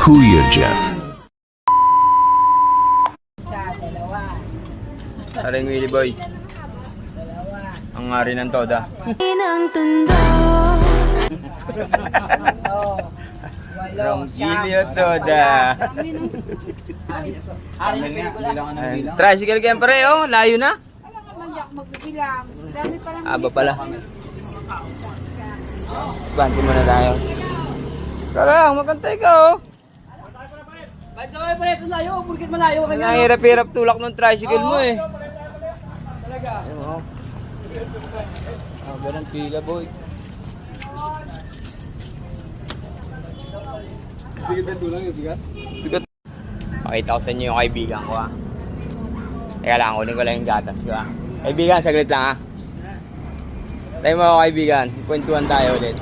Kuya Jeff. Aring Willie Boy. Ang ngari ng toda. Rong Gilio Toda. Tricycle camper oh, layo na. Aba pala. Banti mo na tayo. Karang, magantay ka oh. Malayo, burkit malayo. Nahirap-hirap tulak ng tricycle mo eh. Talaga. Oo. Ganang pila boy. Bigat na tulang yung bigat. Bigot. Pakita ko sa inyo yung kaibigan ko ah. Teka lang, kunin ko lang yung gatas ko ah. Kaibigan, saglit lang ah. Tayo mo ako kaibigan, kwentuhan tayo ulit.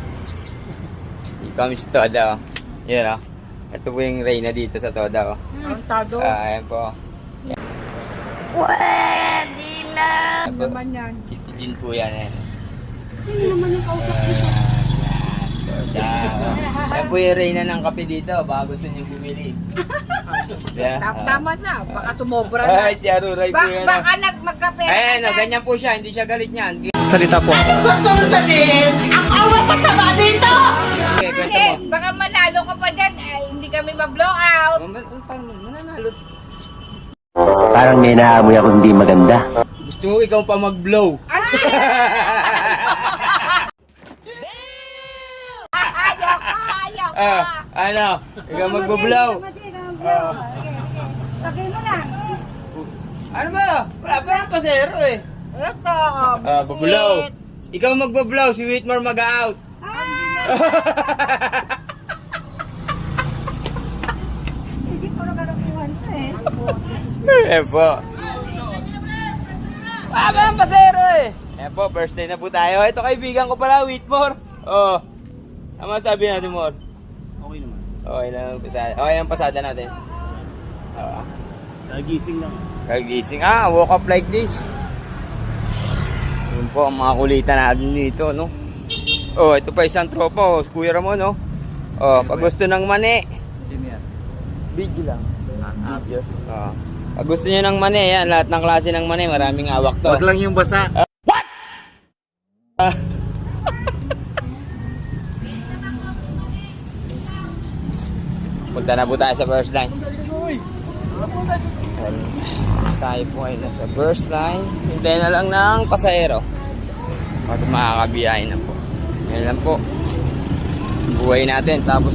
Ikaw Miss Toda oh. Yan oh. Ito po yung Reyna dito sa Toda oh. Antado. Ayan po. Pwede na! Ano naman yan? Chiti din po yan eh. Sino naman yung kausap dito? Toda. Yan po yung Reyna ng kape dito. Baka gusto niyo bumili. Yeah. Tama na, baka tumobra na. Ay, si Aruray po yan. Baka magkape. Ayan, no, ganyan po siya. Hindi siya galit niyan. Salita po. Gusto mo sabihin, ang awa pataba dito! Okay, kwento Hindi, mo. baka manalo ka pa dyan. Ay, hindi kami ma-blow out. Paano mananalo? Parang may naamoy ako hindi maganda. Gusto mo ikaw pa mag-blow. Ayaw ka. Ano? Ikaw mag-blow. Sabihin mo na. Ano ba? Wala pa yung pasero eh. Ito. Bablow. Ikaw mag-blow, si Whitmore mag-out. Hindi ko nagkaroon eh. Eh po. Wala pa yung pasero eh. Eh po, first day na po tayo. Ito kaibigan ko pala, Whitmore. Oh. Ano sabi natin, Mor? Okay naman. Okay lang ang pasada. Okay ang pasada natin. Oo. Nagising lang. Kagising. Woke up like this. Yun po ang mga kulitan natin dito, no? Oh, ito pa isang tropa, oh. Kuya Ramon, no? Oh, pag gusto ng mani. Sino yan? Big lang. Video. Oh. Pag gusto niyo ng mani, yan. Lahat ng klase ng mani, maraming awak to. Wag lang yung basa. Punta na po tayo sa first line. Tayo po ay nasa first line. Hintayin na lang ng pasahero. Pag makakabiyahin na po. Yan lang po. Buhay natin. Tapos